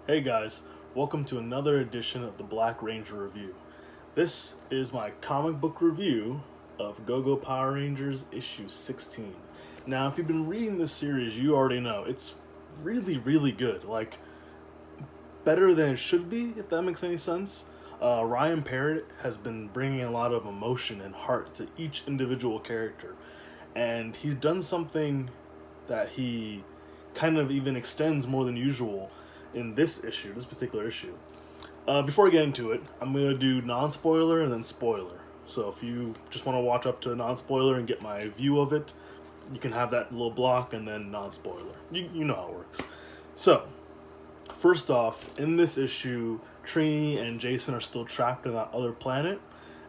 Hey guys, welcome to another edition of the Black Ranger Review. This is my comic book review of Go-Go Power Rangers issue 16. Now, if you've been reading this series, you already know it's really, really good. Like, better than it should be, if that makes any sense. Ryan Parrott has been bringing a lot of emotion and heart to each individual character, and he's done something that he kind of even extends more than usual in this particular issue. Before I get into it, I'm going to do non spoiler and then spoiler. So if you just want to watch up to non spoiler and get my view of it, you can have that little block and then non spoiler. You know how it works. So, first off, in this issue, Trini and Jason are still trapped in that other planet,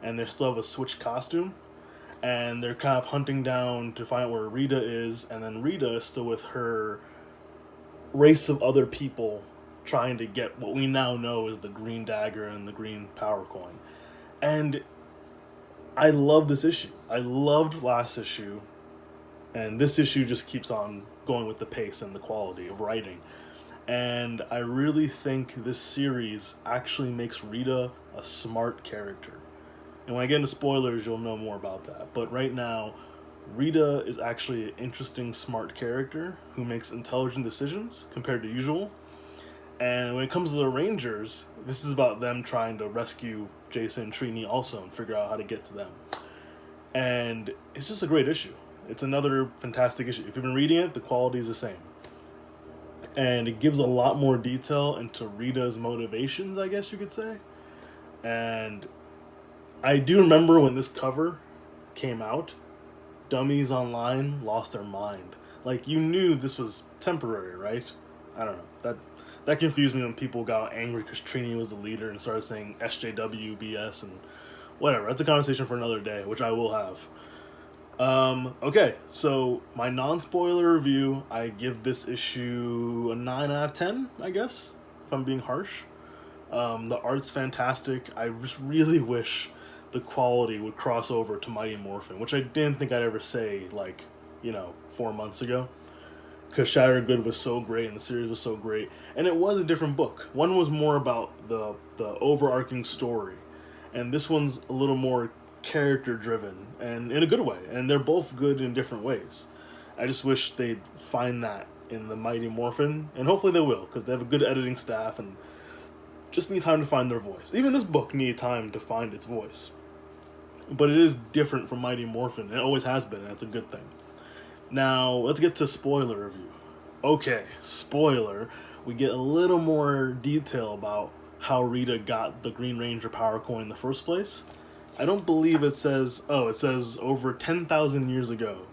and they still have a switch costume, and they're kind of hunting down to find out where Rita is, and then Rita is still with her race of other people trying to get what we now know is the green dagger and the green power coin. And I love this issue. I loved last issue, and this issue just keeps on going with the pace and the quality of writing. And I really think this series actually makes Rita a smart character. And when I get into spoilers, you'll know more about that. But right now, Rita is actually an interesting, smart character who makes intelligent decisions compared to usual. And when it comes to the Rangers, this is about them trying to rescue Jason and Trini also and figure out how to get to them. And it's just a great issue. It's another fantastic issue. If you've been reading it, the quality is the same. And it gives a lot more detail into Rita's motivations, I guess you could say. And I do remember when this cover came out, dummies online lost their mind. Like, you knew this was temporary, right? I don't know. That confused me when people got angry because Trini was the leader and started saying SJW, BS, and whatever. That's a conversation for another day, which I will have. Okay, so my non-spoiler review, I give this issue a 9 out of 10, I guess, if I'm being harsh. The art's fantastic. I just really wish the quality would cross over to Mighty Morphin, which I didn't think I'd ever say, 4 months ago. Because Shattered Good was so great and the series was so great. And it was a different book. One was more about the overarching story. And this one's a little more character driven and in a good way. And they're both good in different ways. I just wish they'd find that in the Mighty Morphin. And hopefully they will, because they have a good editing staff and just need time to find their voice. Even this book needed time to find its voice. But it is different from Mighty Morphin. It always has been, and it's a good thing. Now, let's get to spoiler review. Okay, spoiler. We get a little more detail about how Rita got the Green Ranger power coin in the first place. I don't believe it says over 10,000 years ago.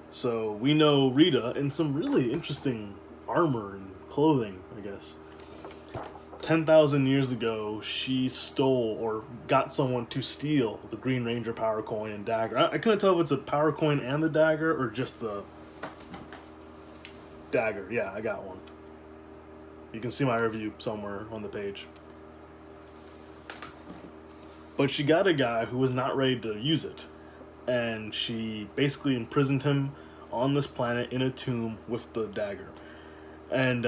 So we know Rita in some really interesting armor and clothing, I guess. 10,000 years ago, she stole or got someone to steal the Green Ranger power coin and dagger. I couldn't tell if it's a power coin and the dagger or just the dagger. Yeah, I got one. You can see my review somewhere on the page. But she got a guy who was not ready to use it. And she basically imprisoned him on this planet in a tomb with the dagger. And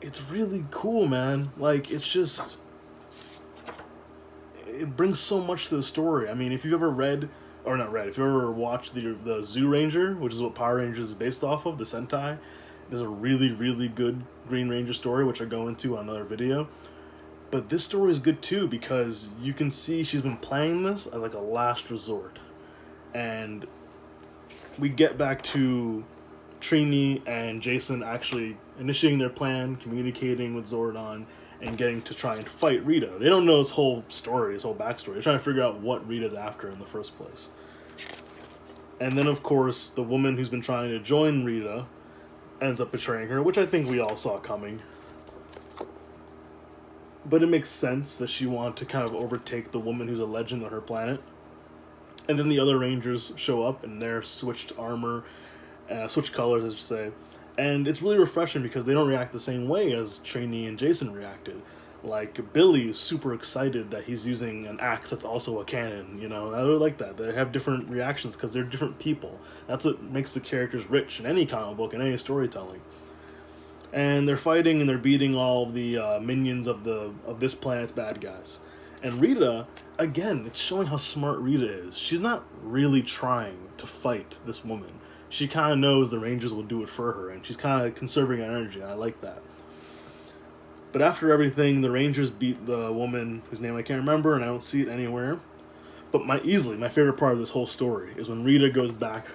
it's really cool, man. Like, it's just, it brings so much to the story. I mean, if you've ever read, or not read, if you ever watched the Zyuranger, which is what Power Rangers is based off of, the Sentai, there's a really, really good Green Ranger story, which I go into on another video. But this story is good too, because you can see she's been playing this as like a last resort. And we get back to Trini and Jason actually initiating their plan, communicating with Zordon, and getting to try and fight Rita. They don't know his whole story, his whole backstory. They're trying to figure out what Rita's after in the first place. And then, of course, the woman who's been trying to join Rita ends up betraying her, which I think we all saw coming. But it makes sense that she wanted to kind of overtake the woman who's a legend on her planet. And then the other Rangers show up in their switched armor, switched colors, I should say. And it's really refreshing because they don't react the same way as Trini and Jason reacted. Like, Billy is super excited that he's using an axe that's also a cannon, you know? I really like that. They have different reactions because they're different people. That's what makes the characters rich in any comic book and any storytelling. and they're fighting and they're beating all of the minions of this planet's bad guys. And Rita, again, it's showing how smart Rita is. She's not really trying to fight this woman. She kind of knows the Rangers will do it for her, and she's kind of conserving energy, and I like that. But after everything, the Rangers beat the woman whose name I can't remember, and I don't see it anywhere. But easily my favorite part of this whole story is when Rita goes back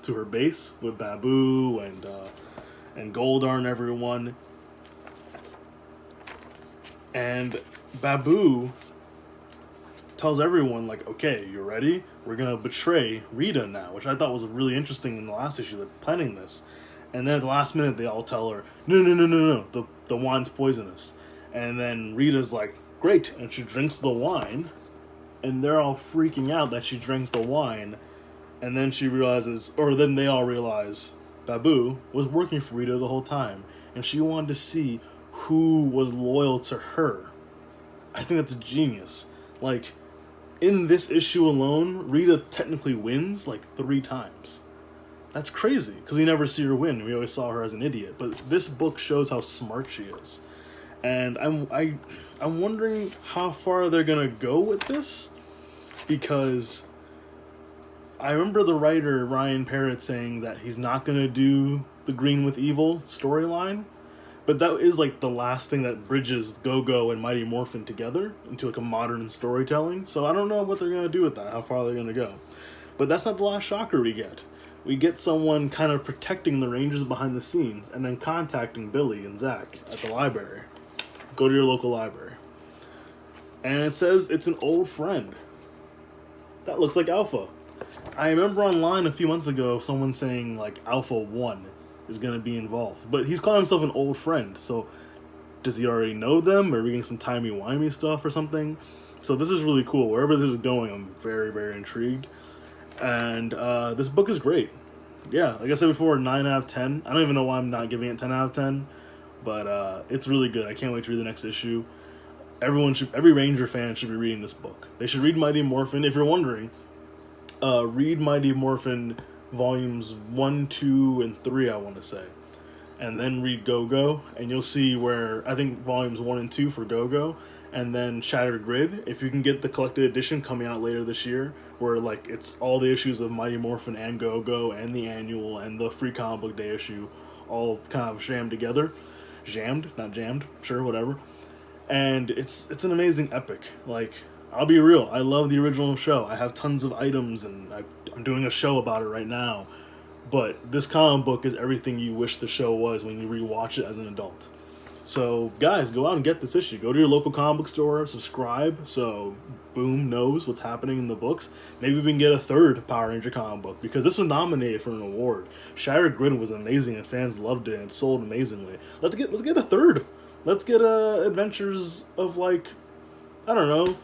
to her base with Babu and Goldar and everyone. And Babu tells everyone, like, okay, you ready? We're going to betray Rita now, which I thought was really interesting in the last issue, like, planning this. And then at the last minute, they all tell her, no, the wine's poisonous. And then Rita's like, great, and she drinks the wine, and they're all freaking out that she drank the wine. And then she realizes, or then they all realize, Babu was working for Rita the whole time, and she wanted to see who was loyal to her. I think that's genius. Like, in this issue alone, Rita technically wins like 3 times. That's crazy, because we never see her win. We always saw her as an idiot. But this book shows how smart she is. And I'm wondering how far they're going to go with this, because I remember the writer, Ryan Parrott, saying that he's not going to do the Green with Evil storyline. But that is like the last thing that bridges Go-Go and Mighty Morphin together into like a modern storytelling. So I don't know what they're going to do with that, how far they're going to go. But that's not the last shocker we get. We get someone kind of protecting the Rangers behind the scenes and then contacting Billy and Zach at the library. Go to your local library. And it says it's an old friend. That looks like Alpha. I remember online a few months ago someone saying like Alpha 1 is going to be involved. But he's calling himself an old friend. So does he already know them? Or are we getting some timey-wimey stuff or something? So this is really cool. Wherever this is going, I'm very, very intrigued. And this book is great. Yeah, like I said before, 9 out of 10. I don't even know why I'm not giving it 10 out of 10. But it's really good. I can't wait to read the next issue. Every Ranger fan should be reading this book. They should read Mighty Morphin. If you're wondering, read Mighty Morphin volumes 1, 2, and 3, I want to say. And then read Go-Go, and you'll see where, I think volumes 1 and 2 for Go-Go, and then Shattered Grid, if you can get the collected edition coming out later this year, where like it's all the issues of Mighty Morphin and Go-Go and the annual and the free comic book day issue all kind of jammed together. Jammed, not jammed, sure, whatever. And it's an amazing epic. Like, I'll be real, I love the original show. I have tons of items, and I'm doing a show about it right now. But this comic book is everything you wish the show was when you rewatch it as an adult. So, guys, go out and get this issue. Go to your local comic book store, subscribe, so Boom knows what's happening in the books. Maybe we can get a 3rd Power Ranger comic book, because this was nominated for an award. Shattered Grid was amazing, and fans loved it, and it sold amazingly. Let's get a 3rd. Let's get Adventures of, like, I don't know,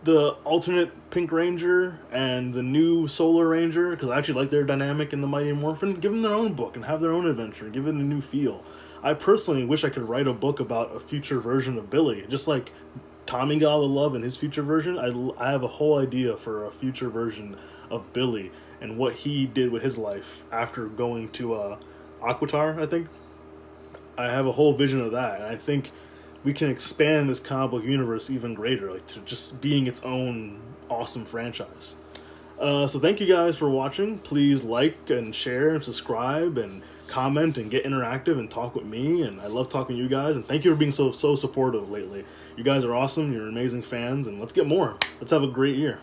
the alternate Pink Ranger and the new Solar Ranger, because I actually like their dynamic in the Mighty Morphin. Give them their own book and have their own adventure. Give it a new feel. I personally wish I could write a book about a future version of Billy. Just like Tommy got all the love in his future version, I have a whole idea for a future version of Billy and what he did with his life after going to Aquitar, I think. I have a whole vision of that, and I think we can expand this comic book universe even greater, like to just being its own awesome franchise. So thank you guys for watching. Please like and share and subscribe and comment and get interactive and talk with me, and I love talking to you guys, and thank you for being so supportive lately. You guys are awesome, you're amazing fans, and let's get more. Let's have a great year.